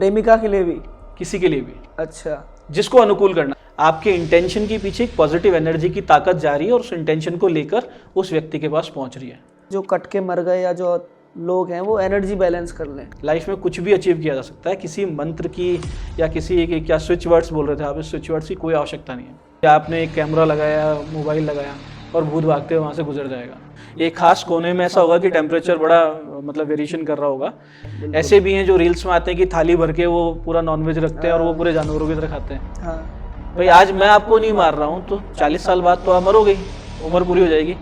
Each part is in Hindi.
प्रेमिका के लिए भी? किसी के लिए भी, अच्छा, जिसको अनुकूल करना। आपके इंटेंशन के पीछे एक पॉजिटिव एनर्जी की ताकत जा रही है और उस इंटेंशन को लेकर उस व्यक्ति के पास पहुंच रही है। जो कट के मर गए या जो लोग हैं वो एनर्जी बैलेंस कर लें। लाइफ में कुछ भी अचीव किया जा सकता है, किसी मंत्र की या किसी एक क्या स्विच वर्ड्स बोल रहे थे आप, इस स्विच वर्ड्स की कोई आवश्यकता नहीं है। या आपने एक कैमरा लगाया, मोबाइल लगाया और भूत भागते हुए वहाँ से गुजर जाएगा। एक खास कोने में ऐसा होगा कि टेम्परेचर बड़ा मतलब वेरिएशन कर रहा होगा। ऐसे भी हैं जो रील्स में आते हैं कि थाली भर के वो पूरा नॉनवेज रखते हैं और वो पूरे जानवरों की तरह खाते हैं। हाँ, भाई आज मैं आपको नहीं मार रहा हूँ तो 40 साल बाद तो आप मरोगे, उम्र पूरी हो जाएगी।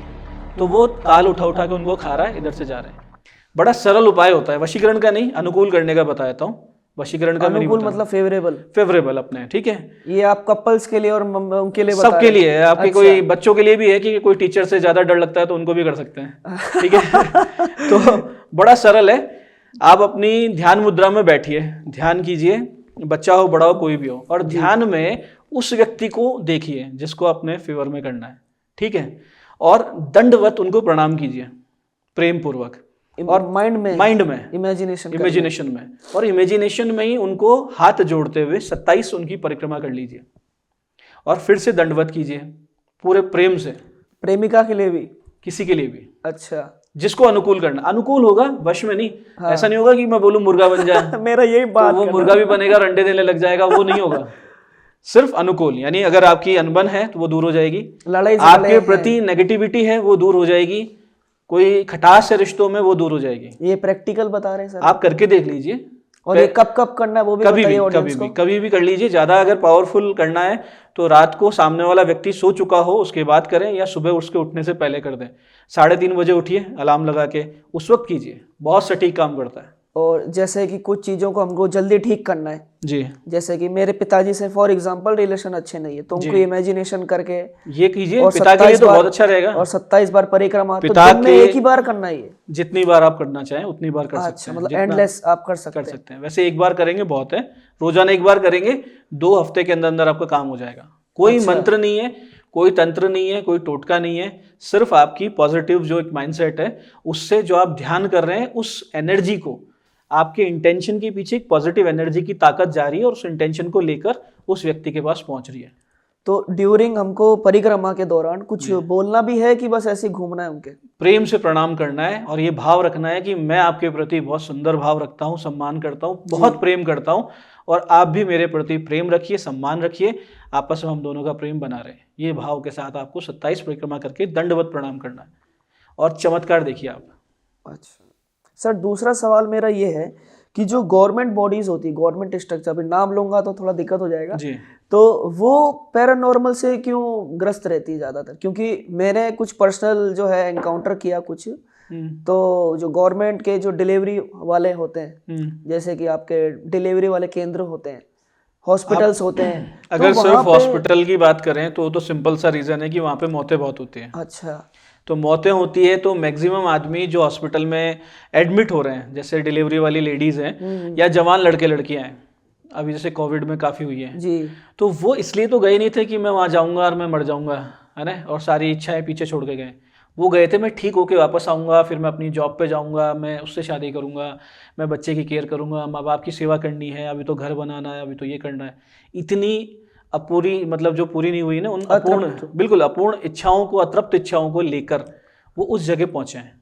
तो वो ताल उठा उठा के उनको खा रहा है, इधर से जा रहे हैं। बड़ा सरल उपाय होता है, वशीकरण का नहीं, अनुकूल करने का बताता हूँ। वशीकरण का अनुकूल मतलब फेवरेबल अपने, ठीक है। ये आप कपल्स के लिए और उनके लिए बता सबके लिए है। आपके अच्छा। कोई बच्चों के लिए भी है कि कोई टीचर से ज्यादा डर लगता है तो उनको भी कर सकते हैं, ठीक है। तो बड़ा सरल है। आप अपनी ध्यान मुद्रा में बैठिए, ध्यान कीजिए, बच्चा हो बड़ा हो कोई भी हो, और ध्यान में उस व्यक्ति को देखिए जिसको अपने फेवर में करना है, ठीक है। और दंडवत उनको प्रणाम कीजिए प्रेम पूर्वक, और माइंड में इमेजिनेशन में, और इमेजिनेशन में ही उनको हाथ जोड़ते हुए 27 उनकी परिक्रमा कर लीजिए और फिर से दंडवत कीजिए पूरे प्रेम से। प्रेमिका के लिए भी? किसी के लिए भी, अच्छा, जिसको अनुकूल करना। अनुकूल होगा, वश में नहीं। हाँ। ऐसा नहीं होगा कि मैं बोलूं मुर्गा बन जाए मेरा यही बात, तो वो मुर्गा भी बनेगा और अंडे देने लग जाएगा, वो नहीं होगा। सिर्फ अनुकूल, यानी अगर आपकी अनबन है तो वो दूर हो जाएगी, लड़ाई आपके प्रति नेगेटिविटी है वो दूर हो जाएगी, कोई खटास है रिश्तों में वो दूर हो जाएगी। ये प्रैक्टिकल बता रहे हैं सर, आप करके देख लीजिए। और ये कब कब करना है वो भी बताइए। कभी भी कर लीजिए। ज्यादा अगर पावरफुल करना है तो रात को सामने वाला व्यक्ति सो चुका हो उसके बाद करें, या सुबह उसके उठने से पहले कर दें। 3:30 बजे उठिए अलार्म लगा के, उस वक्त कीजिए, बहुत सटीक काम करता है। और जैसे कि कुछ चीज़ों को हमको जल्दी ठीक करना है जी, जैसे कि मेरे पिताजी से फॉर एग्जांपल रिलेशन अच्छे नहीं है तो उनको इमेजिनेशन करके ये कीजिए, पिता के लिए तो बहुत अच्छा रहेगा। और 27 बार परिक्रमा, तो दिन में एक ही बार करना है ये? जितनी बार आप करना चाहें उतनी बार कर सकते हैं। अच्छा, मतलब एंडलेस आप कर सकते हैं। वैसे एक बार करेंगे बहुत है, रोजाना एक बार करेंगे, 2 हफ्ते के अंदर अंदर आपका काम हो जाएगा। कोई मंत्र नहीं है, कोई तंत्र नहीं है, कोई टोटका नहीं है, सिर्फ आपकी पॉजिटिव जो एक माइंडसेट है उससे जो आप ध्यान कर रहे हैं उस एनर्जी को, आपके इंटेंशन के पीछे एक पॉजिटिव एनर्जी की ताकत जा रही है और उस इंटेंशन को लेकर उस व्यक्ति के पास पहुंच रही है। तो ड्यूरिंग हमको परिक्रमा के दौरान कुछ बोलना भी है कि बस ऐसे ही घूमना है? उनके प्रेम से प्रणाम करना है और ये भाव रखना है कि मैं आपके प्रति बहुत सुंदर भाव रखता हूँ, सम्मान करता हूँ, बहुत प्रेम करता हूँ, और आप भी मेरे प्रति प्रेम रखिए, सम्मान रखिए, आपस में हम दोनों का प्रेम बना रहे। ये भाव के साथ आपको 27 परिक्रमा करके दंडवत प्रणाम करना है और चमत्कार देखिए आप। अच्छा सर, दूसरा सवाल मेरा ये है कि जो गवर्नमेंट बॉडीज होती है, गवर्नमेंट स्ट्रक्चर, अभी नाम लूंगा तो थोड़ा दिक्कत हो जाएगा जी, तो वो पैरानॉर्मल से क्यों ग्रस्त रहती है ज़्यादातर? क्योंकि मैंने कुछ पर्सनल जो है एनकाउंटर किया कुछ, तो जो गवर्नमेंट के जो डिलीवरी वाले होते हैं, जैसे कि आपके डिलीवरी वाले केंद्र होते हैं, हॉस्पिटल्स होते हैं, अगर तो सिर्फ हॉस्पिटल की बात करें तो सिंपल सा रीजन है कि वहाँ पे मौतें बहुत होती हैं। अच्छा, तो मौतें होती है तो मैक्सिमम आदमी जो हॉस्पिटल में एडमिट हो रहे हैं, जैसे डिलीवरी वाली लेडीज हैं या जवान लड़के लड़कियां हैं, अभी जैसे कोविड में काफ़ी हुई है जी, तो वो इसलिए तो गए नहीं थे कि मैं वहाँ जाऊँगा और मैं मर जाऊँगा, है ना, और सारी इच्छाएं पीछे छोड़ के गए। वो गए थे मैं ठीक होके वापस आऊँगा, फिर मैं अपनी जॉब पे जाऊँगा, मैं उससे शादी करूँगा, मैं बच्चे की केयर करूँगा, माँ बाप की सेवा करनी है, अभी तो घर बनाना है, अभी तो ये करना है। इतनी अपूरी, मतलब जो पूरी नहीं हुई ना, उन अपूर्ण, बिल्कुल अपूर्ण इच्छाओं को, अतृप्त इच्छाओं को लेकर वो उस जगह पहुँचे हैं,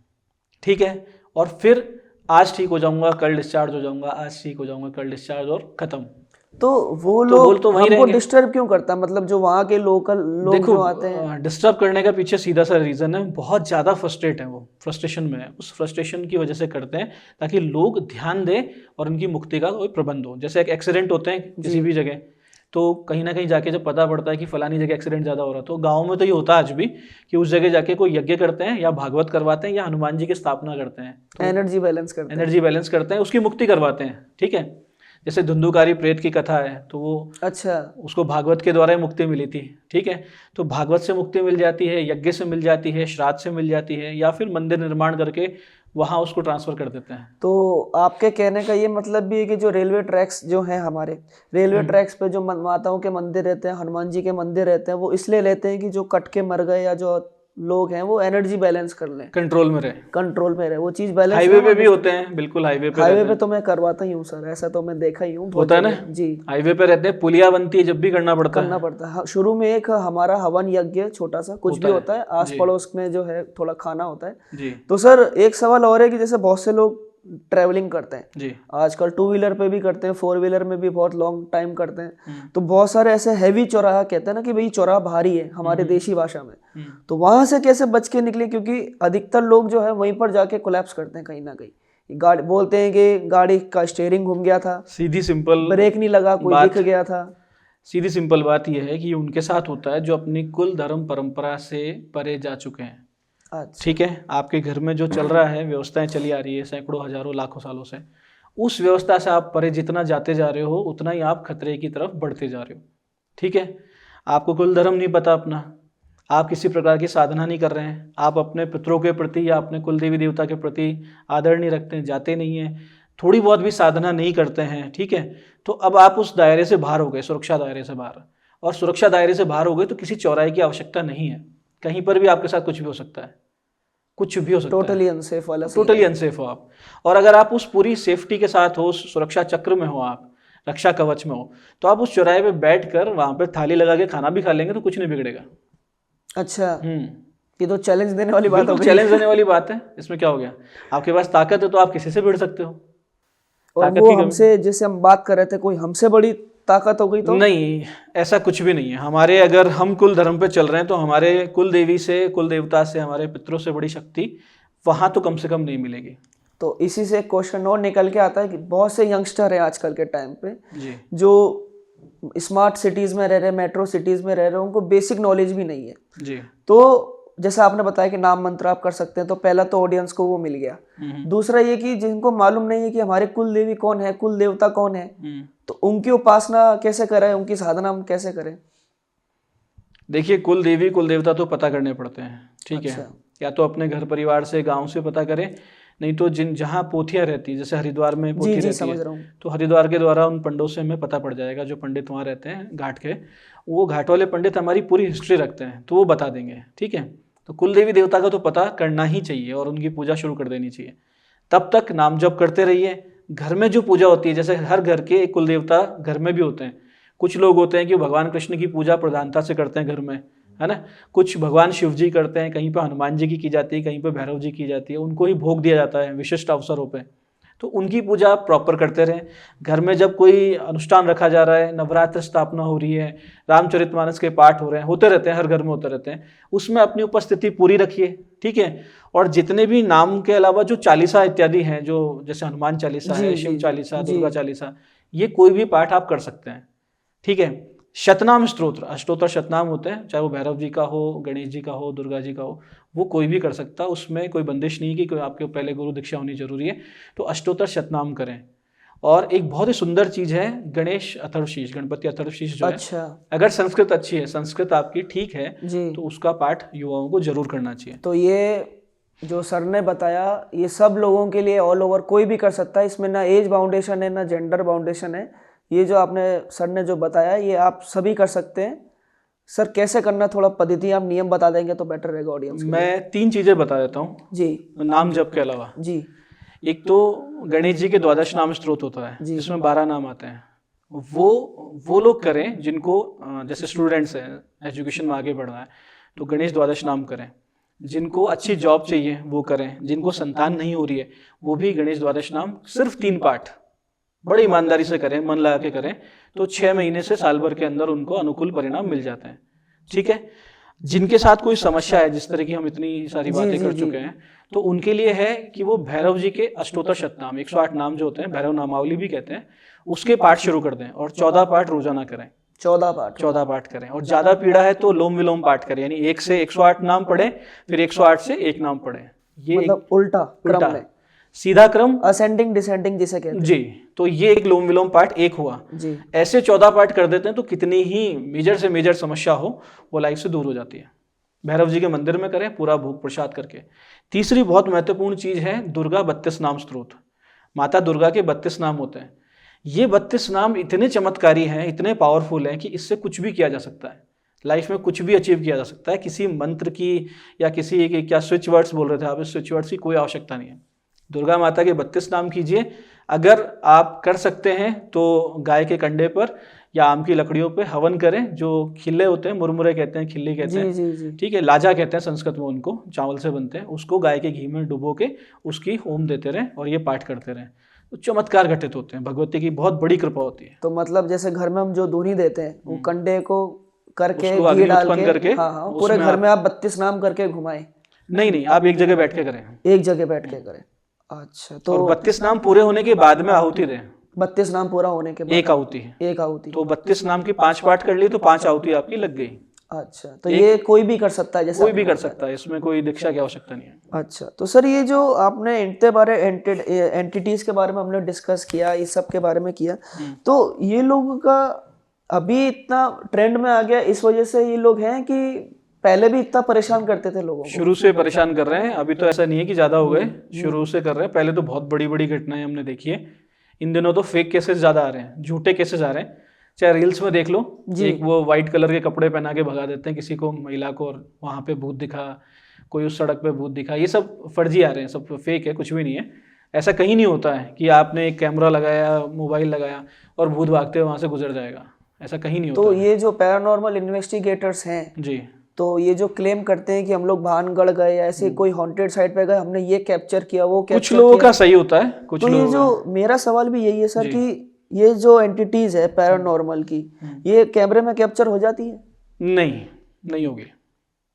ठीक है। और फिर आज ठीक हो जाऊँगा, कल डिस्चार्ज हो जाऊँगा, आज ठीक हो जाऊँगा, कल डिस्चार्ज, और ख़त्म। तो वो लोग तो हमको डिस्टर्ब क्यों करता है? मतलब जो वहाँ के लोकल लोग जो आते हैं, डिस्टर्ब करने का पीछे सीधा सा रीज़न है, बहुत ज़्यादा फ्रस्ट्रेट है, वो फ्रस्ट्रेशन में है, उस फ्रस्ट्रेशन की वजह से करते हैं ताकि लोग ध्यान दें और उनकी मुक्ति का कोई प्रबंध हो। जैसे एक एक्सीडेंट होते हैं किसी भी जगह, तो कहीं ना कहीं जाके जब पता पड़ता है कि फलानी जगह एक्सीडेंट ज़्यादा हो रहा है, तो गाँव में तो ये होता है आज भी कि उस जगह जाके कोई यज्ञ करते हैं या भागवत करवाते हैं या हनुमान जी की स्थापना करते हैं, तो एनर्जी बैलेंस करते हैं, उसकी मुक्ति करवाते हैं, ठीक है। जैसे धुंधुकारी प्रेत की कथा है, तो वो अच्छा, उसको भागवत के द्वारा ही मुक्ति मिली थी, ठीक है। तो भागवत से मुक्ति मिल जाती है, यज्ञ से मिल जाती है, श्राद्ध से मिल जाती है, या फिर मंदिर निर्माण करके वहाँ उसको ट्रांसफर कर देते हैं। तो आपके कहने का ये मतलब भी है कि जो रेलवे ट्रैक्स जो हैं हमारे, रेलवे ट्रैक्स पे जो माताओं के मंदिर रहते हैं, हनुमान जी के मंदिर रहते हैं, वो इसलिए रहते हैं कि जो कट के मर गए या जो लोग हैं वो एनर्जी बैलेंस कर लें, कंट्रोल में रहे, वो चीज बैलेंस। हाईवे पे भी होते हैं, बिल्कुल हाईवे पे तो मैं करवाता ही हूँ सर, ऐसा तो मैं देखा ही हूँ, होता है ना जी। हाईवे पे रहते हैं, पुलिया बनती है जब भी करना पड़ता है। शुरू में एक हमारा हवन यज्ञ छोटा सा कुछ भी होता है, आस पड़ोस में जो है थोड़ा खाना होता है। तो सर एक सवाल और है कि जैसे बहुत से लोग ट्रैवलिंग करते हैं जी, आजकल 2 व्हीलर पे भी करते हैं, 4 व्हीलर में भी बहुत लॉन्ग टाइम करते हैं, तो बहुत सारे ऐसे हैवी चौराहा कहते हैं ना कि भाई चौराहा भारी है हमारे देशी भाषा में, तो वहां से कैसे बच के निकले, क्योंकि अधिकतर लोग जो है वहीं पर जाके कोलैप्स करते हैं कहीं ना कहीं। गाड़ी बोलते हैं कि गाड़ी का स्टीयरिंग घूम गया था, सीधी सिंपल, ब्रेक नहीं लगा, कोई दिख गया था। सीधी सिंपल बात यह है कि उनके साथ होता है जो अपनी कुल धर्म परंपरा से परे जा चुके हैं। अच्छा। ठीक है, आपके घर में जो चल रहा है, व्यवस्थाएं चली आ रही है सैकड़ों हजारों लाखों सालों से, उस व्यवस्था से आप परे जितना जाते जा रहे हो उतना ही आप खतरे की तरफ बढ़ते जा रहे हो। ठीक है, आपको कुल धर्म नहीं पता अपना, आप किसी प्रकार की साधना नहीं कर रहे हैं, आप अपने पितरों के प्रति या अपने कुल देवी देवता के प्रति आदर नहीं रखते हैं, जाते नहीं हैं, थोड़ी बहुत भी साधना नहीं करते हैं। ठीक है, तो अब आप उस दायरे से बाहर हो गए, सुरक्षा दायरे से बाहर, और सुरक्षा दायरे से बाहर हो गए तो किसी चौराहे की आवश्यकता नहीं है, कहीं पर भी आपके साथ कुछ भी हो सकता है, कुछ भी हो सकता है, टोटली अनसेफ वाला, टोटली अनसेफ हो आप। और अगर आप उस पूरी सेफ्टी के साथ हो, सुरक्षा चक्र में हो, आप रक्षा कवच में हो, तो आप उस चौराहे पे बैठकर वहां पे थाली लगा के खाना भी खा लेंगे तो कुछ नहीं बिगड़ेगा। अच्छा, ये तो चैलेंज देने वाली बात है। चैलेंज देने वाली बात है, इसमें क्या हो गया, आपके पास ताकत है तो आप किसी से भिड़ सकते हो। और वो हमसे, जैसे हम बात कर रहे थे, कोई हमसे बड़ी ताकत हो गई तो नहीं, ऐसा कुछ भी नहीं है। हमारे, अगर हम कुल धर्म पे चल रहे हैं तो हमारे कुल देवी से, कुल देवता से, हमारे पितरों से बड़ी शक्ति वहां तो कम से कम नहीं मिलेगी। तो इसी से क्वेश्चन और निकल के आता है कि बहुत से यंगस्टर हैं आजकल के टाइम पे जी, जो स्मार्ट सिटीज में रह रहे, मेट्रो सिटीज में रह रहे, उनको बेसिक नॉलेज भी नहीं है जी। तो जैसे आपने बताया कि नाम मंत्र आप कर सकते हैं, तो पहला तो ऑडियंस को वो मिल गया। दूसरा ये कि जिनको मालूम नहीं है कि हमारे कुल देवी कौन है, कुल देवता कौन है, तो उनकी उपासना कैसे करें, उनकी साधना हम कैसे करें? देखिए, कुल देवी कुल देवता तो पता करने पड़ते हैं। ठीक है, या तो अपने घर परिवार से, गांव से पता करें, नहीं तो जहाँ पोथियाँ रहती है, जैसे हरिद्वार में पोथी रहती है, तो हरिद्वार के द्वारा उन पंडों से हमें पता पड़ जाएगा, जो पंडित वहाँ रहते हैं घाट के, वो घाट वाले पंडित हमारी पूरी हिस्ट्री रखते हैं, तो वो बता देंगे। ठीक है, तो कुल देवी देवता का तो पता करना ही चाहिए और उनकी पूजा शुरू कर देनी चाहिए। तब तक नाम जप करते रहिए। घर में जो पूजा होती है, जैसे हर घर के एक कुल देवता घर में भी होते हैं। कुछ लोग होते हैं कि भगवान कृष्ण की पूजा प्रधानता से करते हैं घर में, है ना, कुछ भगवान शिव जी करते हैं, कहीं पर हनुमान जी की जाती है, कहीं पर भैरव जी की जाती है, उनको ही भोग दिया जाता है विशिष्ट अवसरों पे, तो उनकी पूजा प्रॉपर करते रहें। घर में जब कोई अनुष्ठान रखा जा रहा है, नवरात्र स्थापना हो रही है, रामचरितमानस के पाठ हो रहे हैं, होते रहते हैं, हर घर में होते रहते हैं, उसमें अपनी उपस्थिति पूरी रखिए। ठीक है, और जितने भी नाम के अलावा जो चालीसा इत्यादि हैं, जो जैसे हनुमान चालीसा है, शिव चालीसा, दुर्गा चालीसा, ये कोई भी पाठ आप कर सकते हैं। ठीक है, शतनाम स्तोत्र, अष्टोत्तर शतनाम होते हैं, चाहे वो भैरव जी का हो, गणेश जी का हो, दुर्गा जी का हो, वो कोई भी कर सकता, उसमें कोई बंदिश नहीं कि कोई आपके पहले गुरु दीक्षा होनी जरूरी है। तो अष्टोत्तर शतनाम करें। और एक बहुत ही सुंदर चीज है गणेश अथर्वशीष, गणपति अथर्वशीष जो है, अगर संस्कृत अच्छी है, संस्कृत आपकी ठीक है, तो उसका पाठ युवाओं को जरूर करना चाहिए। तो ये जो सर ने बताया, ये सब लोगों के लिए, ऑल ओवर कोई भी कर सकता है, इसमें ना एज बाउंडेशन है, ना जेंडर बाउंडेशन है। ये जो आपने, सर ने जो बताया, ये आप सभी कर सकते हैं। सर कैसे करना, थोड़ा पद्धति, आप नियम बता देंगे तो बेटर रहेगा ऑडियंस के लिए। मैं 3 चीजें बता देता हूँ जी, नाम जप के अलावा जी। एक तो गणेश जी के 12 नाम स्तोत्र होता है, जिसमें 12 नाम आते हैं, वो लोग करें जिनको, जैसे स्टूडेंट्स हैं, एजुकेशन में आगे बढ़ना है, तो गणेश 12 नाम करें। जिनको अच्छी जॉब चाहिए वो करें, जिनको संतान नहीं हो रही है वो भी गणेश 12 नाम, सिर्फ 3 पाठ बड़ी ईमानदारी से करें, मन लगा के करें, तो 6 महीने से साल भर के अंदर उनको अनुकूल परिणाम मिल जाते हैं। ठीक है, जिनके साथ कोई समस्या है, जिस तरह की हम इतनी सारी बातें कर चुके हैं, तो उनके लिए है कि वो भैरव जी के अष्टोत्तर शतनाम, 108 नाम जो होते हैं, भैरव नामावली भी कहते हैं, उसके पाठ शुरू कर दें और 14 पाठ रोजाना करें। 14 पाठ करें। और ज्यादा पीड़ा है तो लोम विलोम पाठ करें, यानी 1 से 108 नाम पढ़े, फिर 108 से 1 नाम पढ़े। ये मतलब उल्टा क्रम में, सीधा क्रम, असेंडिंग डिसेंडिंग जिसे कहते हैं जी। तो ये एक लोम विलोम पाठ 1 हुआ जी। ऐसे 14 पाठ कर देते हैं तो कितनी ही मेजर से मेजर समस्या हो वो लाइफ से दूर हो जाती है। भैरव जी के मंदिर में करें, पूरा भोग प्रसाद करके। तीसरी बहुत महत्वपूर्ण चीज है दुर्गा 32 नाम स्तोत्र। माता दुर्गा के 32 नाम होते हैं। ये 32 नाम इतने चमत्कारी हैं, इतने पावरफुल हैं कि इससे कुछ भी किया जा सकता है। लाइफ में कुछ भी अचीव किया जा सकता है, किसी मंत्र की या किसी एक क्या स्विच वर्ड्स बोल रहे थे आप, इस स्विच वर्ड्स की कोई आवश्यकता नहीं है। दुर्गा माता के 32 नाम कीजिए, अगर आप कर सकते हैं तो गाय के कंडे पर या आम की लकड़ियों पे हवन करें, जो खिल्ले होते हैं, मुरमुरे कहते हैं, खिल्ली कहते हैं, ठीक है, लाजा कहते हैं संस्कृत में उनको, चावल से बनते हैं, उसको गाय के घी में डुबो के उसकी होम देते रहें और ये पाठ करते रहें, तो चमत्कार घटित होते हैं, भगवती की बहुत बड़ी कृपा होती है। तो मतलब जैसे घर में हम जो दूनी देते हैं वो कंडे को करके घी डाल के, हाँ, पूरे घर में आप 32 नाम करके घुमाएं? नहीं, आप एक जगह बैठ के करें, एक जगह बैठ के करें। अच्छा, तो 32 नाम पूरे होने के बाद में आहुति दें। 32 नाम पूरा होने के बाद एक आहुति है, एक आहुति। तो 32 नाम की 5 पाठ कर ली तो 5 आहुति आपकी लग गई। अच्छा, तो ये कोई भी कर सकता है? जैसे कोई भी कर सकता है, इसमें कोई दीक्षा की आवश्यकता नहीं है। अच्छा, तो सर ये जो आपने एंटिटीज के बारे में हमने डिस्कस किया, इस सब के बारे में किया, तो ये लोगों का अभी इतना ट्रेंड में आ गया, इस वजह से ये लोग हैं कि पहले भी इतना परेशान करते थे लोगों को? शुरू से परेशान कर रहे हैं, अभी तो ऐसा नहीं है कि ज्यादा हो गए, शुरू से कर रहे हैं। पहले तो बहुत बड़ी बड़ी घटनाएं हमने देखी है, इन दिनों तो फेक केसेस ज्यादा आ रहे हैं, झूठे केसेस आ रहे हैं। चाहे रील्स में देख लो, एक वो व्हाइट कलर के कपड़े पहना के भगा देते हैं किसी को, महिला को, और वहां पे भूत दिखा, कोई उस सड़क पे भूत दिखा, ये सब फर्जी आ रहे हैं, सब फेक है, कुछ भी नहीं है। ऐसा कहीं नहीं होता है कि आपने एक कैमरा लगाया, मोबाइल लगाया और भूत भागते हुए वहां से गुजर जाएगा, ऐसा कहीं नहीं होता। तो ये जो पैरानॉर्मल इन्वेस्टिगेटर्स हैं जी, तो ये जो क्लेम करते हैं कि हम लोग भानगढ़ गए, ऐसे कोई हॉन्टेड साइट पे गए, हमने ये कैप्चर किया, वो कैप्चर कुछ लोगों का सही होता है, कुछ तो ये जो मेरा सवाल भी यही है सर कि ये जो एंटिटीज है पैरानॉर्मल की, ये कैमरे में कैप्चर हो जाती है? नहीं होगी।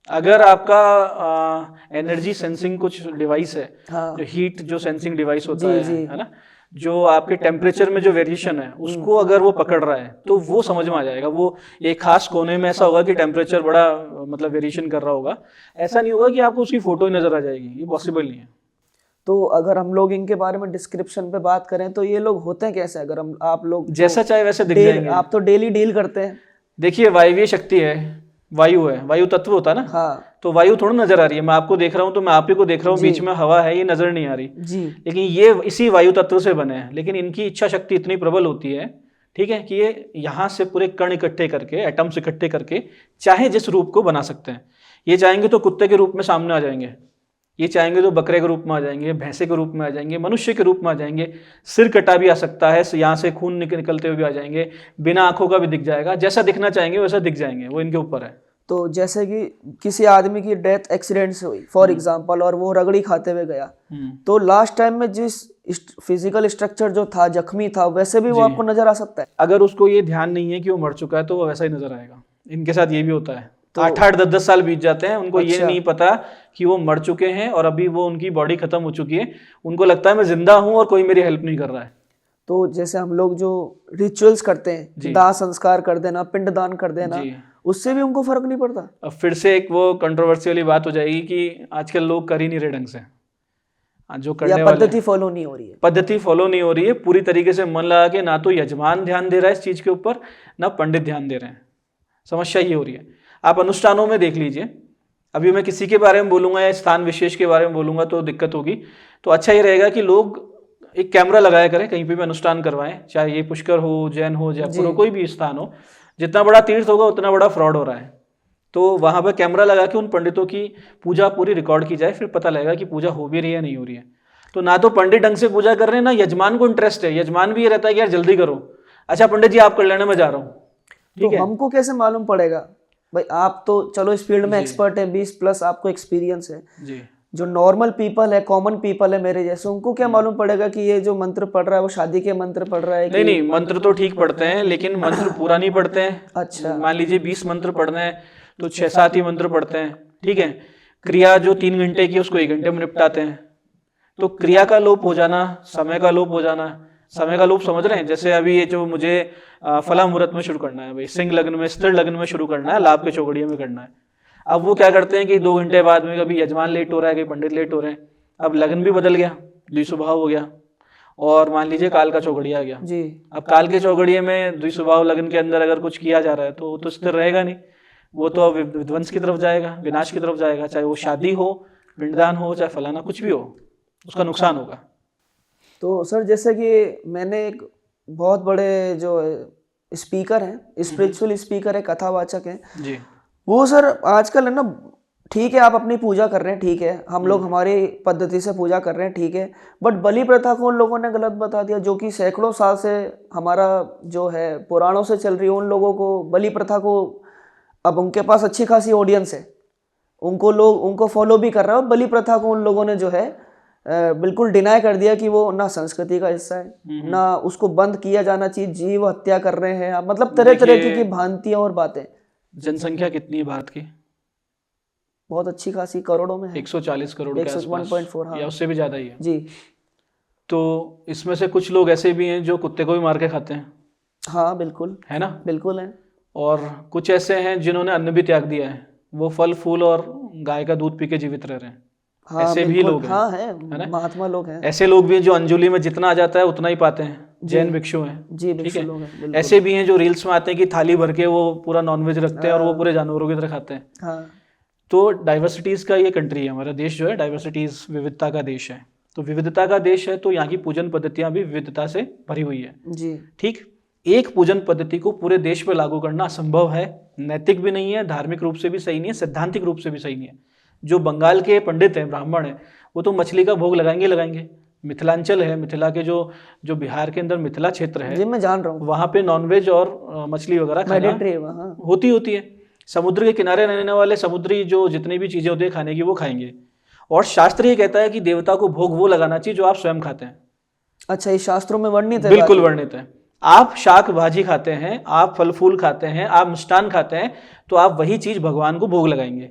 अगर आपका एनर्जी सेंसिंग कुछ डिवाइस है, हाँ, जो हीट जो सेंसिंग डिवाइस होता है ना, जो आपके टेम्परेचर में जो वेरिएशन है उसको अगर वो पकड़ रहा है तो वो समझ में आ जाएगा। वो एक खास कोने में ऐसा होगा कि टेम्परेचर बड़ा मतलब वेरिएशन कर रहा होगा, ऐसा नहीं होगा कि आपको उसकी फोटो ही नजर आ जाएगी, ये पॉसिबल नहीं है। तो अगर हम लोग इनके बारे में डिस्क्रिप्शन पे बात करें तो ये लोग होते हैं कैसे? अगर हम आप लोग जैसा चाहे वैसे दिख जाएंगे। आप तो डेली डील करते हैं। देखिए, वायवीय शक्ति है, वायु है, वायु तत्व होता है ना, हाँ, तो वायु थोड़ा नजर आ रही है, मैं आपको देख रहा हूँ तो मैं आप ही को देख रहा हूँ, बीच में हवा है, ये नजर नहीं आ रही जी, लेकिन ये इसी वायु तत्व से बने हैं। लेकिन इनकी इच्छा शक्ति इतनी प्रबल होती है, ठीक है, कि ये यहाँ से पूरे कण इकट्ठे करके, एटम्स इकट्ठे करके चाहे जिस रूप को बना सकते हैं। ये चाहेंगे तो कुत्ते के रूप में सामने आ जाएंगे, ये चाहेंगे तो बकरे के रूप में आ जाएंगे, भैंसे के रूप में आ जाएंगे, मनुष्य के रूप में आ जाएंगे, सिर कटा भी आ सकता है, यहाँ से खून निकलते हुए भी आ जाएंगे, बिना आंखों का भी दिख जाएगा, जैसा दिखना चाहेंगे वैसा दिख जाएंगे, वो इनके ऊपर है। तो जैसे कि किसी आदमी की डेथ एक्सीडेंट से हुई फॉर एग्जांपल, और वो रगड़ी खाते हुए गया, तो लास्ट टाइम में जिस फिजिकल स्ट्रक्चर जो था, जख्मी था, वैसे भी वो आपको नजर आ सकता है? अगर उसको ये ध्यान नहीं है कि वो मर चुका है तो वो वैसा ही नजर आएगा। इनके साथ ये भी होता है, तो 8-10 साल बीत जाते हैं, उनको ये नहीं पता कि वो मर चुके हैं और अभी वो उनकी बॉडी खत्म हो चुकी है, उनको लगता है मैं जिंदा हूं और कोई मेरी हेल्प नहीं कर रहा है। तो जैसे हम लोग जो रिचुअल्स करते हैं, दाह संस्कार कर देना, पिंडदान कर देना, उससे भी उनको फर्क नहीं पड़ता? अब फिर से एक वो कंट्रोवर्सी वाली बात हो जाएगी कि आजकल लोग कर ही नहीं रहे ढंग से, जो करने वाले पद्धति फॉलो नहीं हो रही है, पद्धति फॉलो नहीं हो रही है पूरी तरीके से, मन लगा के। ना तो यजमान ध्यान दे रहा है इस चीज के ऊपर, ना पंडित ध्यान दे रहे हैं। समस्या ये हो रही है। आप अनुष्ठानों में देख लीजिए, अभी मैं किसी के बारे में बोलूंगा या स्थान विशेष के बारे में बोलूंगा तो दिक्कत होगी, तो अच्छा ये रहेगा कि लोग एक कैमरा लगाया करें, कहीं पे भी अनुष्ठान करवाएं, चाहे ये पुष्कर हो, जैन हो, जयपुर हो, कोई भी स्थान हो। जितना बड़ा तीर्थ होगा उतना बड़ा फ्रॉड हो रहा है, तो वहां पर कैमरा लगा के उन पंडितों की पूजा पूरी रिकॉर्ड की जाए, फिर पता लगेगा कि पूजा हो भी रही है नहीं हो रही है। तो ना तो पंडित ढंग से पूजा कर रहे हैं, ना यजमान को इंटरेस्ट है। यजमान भी ये रहता है कि यार जल्दी करो, अच्छा पंडित जी आप कर लेना, मैं जा रहा हूँ। तो हमको कैसे मालूम पड़ेगा भाई? आप तो चलो इस फील्ड में एक्सपर्ट है, 20+ आपको एक्सपीरियंस है जी। जो नॉर्मल पीपल है, कॉमन पीपल है मेरे जैसे, उनको क्या मालूम पड़ेगा कि ये जो मंत्र पढ़ रहा है वो शादी के मंत्र पढ़ रहा है? नहीं, मंत्र तो ठीक पढ़ते हैं, लेकिन मंत्र पूरा नहीं पढ़ते हैं। अच्छा, मान लीजिए 20 मंत्र पढ़ना है तो 6-7 ही मंत्र पढ़ते हैं, ठीक है। क्रिया जो 3 घंटे की उसको 1 घंटे में निपटाते हैं। तो क्रिया का लोप हो जाना, समय का लोप हो जाना, समय का लोप समझ रहे हैं? जैसे अभी ये जो मुझे फला मुहूर्त में शुरू करना है भाई, सिंह लग्न में, स्थिर लग्न में शुरू करना है, लाभ के चौघड़िया में करना है। अब वो क्या करते हैं कि 2 घंटे बाद में कभी यजमान लेट हो रहा है, कभी पंडित लेट हो रहे हैं, अब लग्न भी बदल गया, द्विस्वभाव हो गया, और मान लीजिए काल का चौघड़िया आ गया जी। अब काल के चौघड़िए में द्विस्वभाव लग्न के अंदर अगर कुछ किया जा रहा है तो स्थिर रहेगा नहीं, वो तो अब विध्वंस की तरफ जाएगा, विनाश की तरफ जाएगा। चाहे वो शादी हो, पिंडदान हो, चाहे फलाना कुछ भी हो, उसका नुकसान होगा। तो सर जैसे कि मैंने एक बहुत बड़े जो स्पीकर हैं, स्पिरिचुअल स्पीकर है, कथावाचक हैं जी, वो सर आजकल है ना, ठीक है आप अपनी पूजा कर रहे हैं, ठीक है हम लोग हमारी पद्धति से पूजा कर रहे हैं, ठीक है, बट बलि प्रथा को उन लोगों ने गलत बता दिया, जो कि सैकड़ों साल से हमारा जो है पुराणों से चल रही है। उन लोगों को बलि प्रथा को, अब उनके पास अच्छी खासी ऑडियंस है, उनको फॉलो भी कर रहा है। बलि प्रथा को उन लोगों ने जो है बिल्कुल डिनाई कर दिया कि वो ना संस्कृति का हिस्सा है, ना उसको बंद किया जाना चाहिए, जीव हत्या कर रहे हैं आप, मतलब तरह तरह की भ्रांतियां और बातें। जनसंख्या कितनी है भारत की? बहुत अच्छी खासी, करोड़ों में है, 140 करोड़ के आसपास, 1.4, हाँ, या उससे भी ज्यादा ही है जी। तो इसमें से कुछ लोग ऐसे भी हैं जो कुत्ते को भी मार के खाते हैं। हाँ बिल्कुल है ना, बिल्कुल है। और कुछ ऐसे हैं जिन्होंने अन्न भी त्याग दिया है, वो फल फूल और गाय का दूध पी के जीवित रह रहे हैं। हाँ, ऐसे भी लोग हैं। हाँ है महात्मा लोग हैं। ऐसे लोग भी हैं जो अंजुली में जितना आ जाता है उतना ही पाते हैं, जैन भिक्षु हैं। जी, ठीक है। लोग हैं, ऐसे भी हैं जो रील्स में आते हैं कि थाली भर के वो पूरा नॉनवेज रखते हैं और वो पूरे जानवरों की तरह खाते हैं। हाँ। तो डाइवर्सिटीज का ये कंट्री है, हमारा देश जो है डाइवर्सिटीज, विविधता का देश है। तो विविधता का देश है तो यहाँ की पूजन पद्धतियां भी विविधता से भरी हुई है जी। ठीक, एक पूजन पद्धति को पूरे देश पर लागू करना असंभव है, नैतिक भी नहीं है, धार्मिक रूप से भी सही नहीं है, सैद्धांतिक रूप से भी सही नहीं है। जो बंगाल के पंडित हैं, ब्राह्मण हैं, वो तो मछली का भोग लगाएंगे। मिथिलांचल है, मिथिला के जो बिहार के अंदर मिथिला क्षेत्र है, जी मैं जान रहा हूँ, वहाँ पे नॉनवेज और मछली वगैरह खाना होती है। समुद्र के किनारे रहने वाले समुद्री जो जितनी भी चीजें होती है खाने की वो खाएंगे। और शास्त्र ये कहता है कि देवता को भोग वो लगाना चाहिए जो आप स्वयं खाते हैं। अच्छा, ये शास्त्रों में वर्णित है? बिल्कुल वर्णित है। आप शाक भाजी खाते हैं, आप फल फूल खाते हैं, आप मिष्टान खाते हैं, तो आप वही चीज भगवान को भोग लगाएंगे।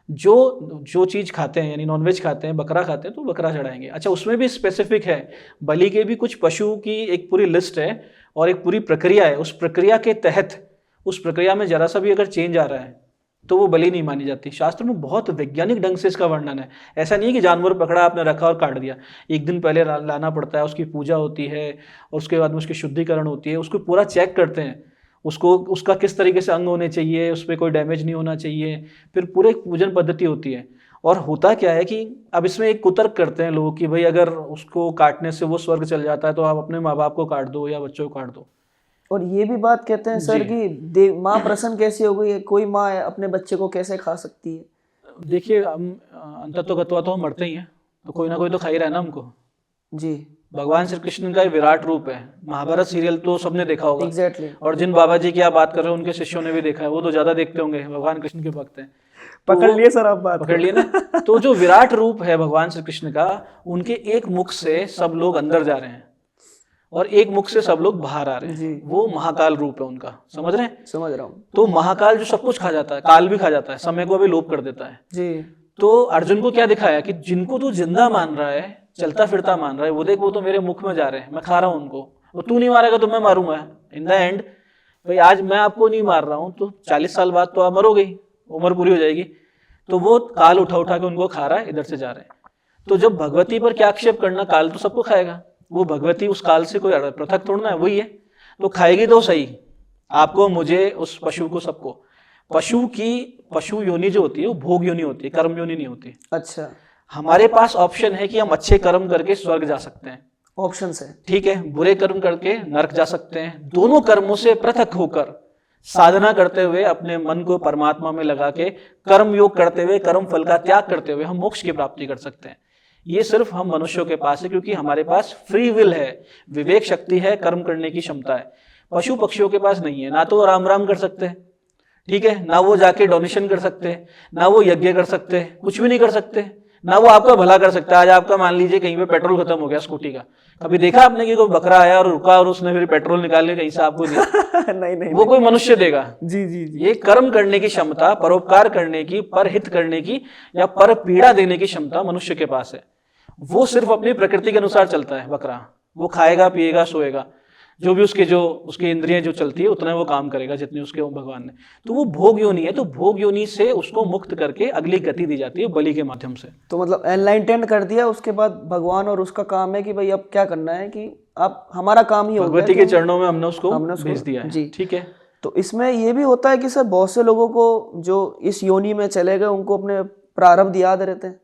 जो चीज खाते हैं, यानी नॉनवेज खाते हैं, बकरा खाते हैं, तो बकरा चढ़ाएंगे। अच्छा, उसमें भी स्पेसिफिक है, बलि के भी कुछ पशु की एक पूरी लिस्ट है और एक पूरी प्रक्रिया है। उस प्रक्रिया के तहत, उस प्रक्रिया में जरा सा भी अगर चेंज आ रहा है तो वो बलि नहीं मानी जाती। शास्त्र में बहुत वैज्ञानिक ढंग से इसका वर्णन है। ऐसा नहीं है कि जानवर पकड़ा, आपने रखा और काट दिया। एक दिन पहले लाना पड़ता है, उसकी पूजा होती है और उसके बाद में उसकी शुद्धिकरण होती है, उसको पूरा चेक करते हैं, उसका किस तरीके से अंग होने चाहिए, उस पर कोई डैमेज नहीं होना चाहिए, फिर पूरे पूजन पद्धति होती है। और होता क्या है कि अब इसमें एक कुतर्क करते हैं लोग कि भाई अगर उसको काटने से वो स्वर्ग चल जाता है तो आप अपने माँ बाप को काट दो या बच्चों को काट दो। और ये भी बात कहते हैं सर कि माँ प्रसन्न कैसी हो गई है, कोई माँ अपने बच्चे को कैसे खा सकती है? देखिए, हम अंततोगत्वा तो हम मरते ही हैं, तो कोई ना कोई तो खा ही रहा है ना हमको। जी, भगवान श्री कृष्ण का विराट रूप है। महाभारत सीरियल तो सबने देखा होगा। एग्जैक्टली। और जिन बाबा जी की आप बात कर रहे हो उनके शिष्यों ने भी देखा है, वो तो ज्यादा देखते होंगे, भगवान कृष्ण के भक्त हैं। पकड़ लिए सर आप बात, पकड़ लिए ना। तो जो विराट रूप है भगवान श्री कृष्ण का, उनके एक मुख से सब लोग अंदर जा रहे हैं और एक मुख से सब लोग बाहर आ रहे हैं। वो महाकाल रूप है उनका, समझ रहे हैं? समझ रहा हूँ। तो महाकाल जो सब कुछ खा जाता है, काल भी खा जाता है, समय को भी लोप कर देता है जी। तो अर्जुन को क्या दिखाया कि जिनको तू जिंदा मान रहा है, चलता फिरता मान रहा है, वो देख वो तो मेरे मुख में जा रहे हैं, मैं खा रहा हूँ उनको, और तू नहीं मारेगा तो मैं मारूंगा। इन द एंड भाई आज मैं आपको नहीं मार रहा हूँ तो 40 साल बाद तो आप मरोगे, उम्र पूरी हो जाएगी। तो वो काल उठा उठा के उनको खा रहा है, इधर से जा रहे हैं। तो जब भगवती पर क्या आक्षेप करना, काल तो सबको खाएगा, वो भगवती उस काल से कोई पृथक तोड़ना है, वही है, तो खाएगी तो सही, आपको, मुझे, उस पशु को, सबको। पशु योनि जो होती है वो भोग योनि होती है, कर्म योनि नहीं होती। अच्छा, हमारे पास ऑप्शन है कि हम अच्छे कर्म करके स्वर्ग जा सकते हैं, ऑप्शन है, ठीक है, बुरे कर्म करके नरक जा सकते हैं। दोनों कर्मों से पृथक होकर साधना करते हुए, अपने मन को परमात्मा में लगा के, कर्म योग करते हुए, कर्म फल का त्याग करते हुए हम मोक्ष की प्राप्ति कर सकते हैं। ये सिर्फ हम मनुष्यों के पास है, क्योंकि हमारे पास फ्री विल है, विवेक शक्ति है, कर्म करने की क्षमता है। पशु पक्षियों के पास नहीं है। ना तो राम राम कर सकते हैं, ठीक है, ना वो जाके डोनेशन कर सकते हैं, ना वो यज्ञ कर सकते हैं, कुछ भी नहीं कर सकते, ना वो आपका भला कर सकता है। आज आपका मान लीजिए कहीं पे पेट्रोल खत्म हो गया स्कूटी का, कभी देखा आपने कि कोई बकरा आया और रुका और उसने फिर पेट्रोल निकालने कहीं से आपको दिया? नहीं, वो कोई मनुष्य देगा। जी। ये कर्म करने की क्षमता, परोपकार करने की, परहित करने की या पर पीड़ा देने की क्षमता मनुष्य के पास है। वो सिर्फ अपनी प्रकृति के अनुसार चलता है। बकरा वो खाएगा, पिएगा, सोएगा, जो भी उसकी इंद्रियां जो चलती है उतना वो काम करेगा जितने उसके भगवान ने। तो वो भोग योनि है, तो भोग योनि से उसको मुक्त करके अगली गति दी जाती है बलि के माध्यम से। तो मतलब एनलाइटेंड कर दिया, उसके बाद भगवान और उसका काम है कि भाई अब क्या करना है, कि अब हमारा काम ही हो गया, भगवती के चरणों में हमने उसको भेज दिया है जी, ठीक है। तो इसमें ये भी होता है कि सर बहुत से लोगों को जो इस योनि में चले गए उनको अपने प्रारब्ध याद रहते हैं।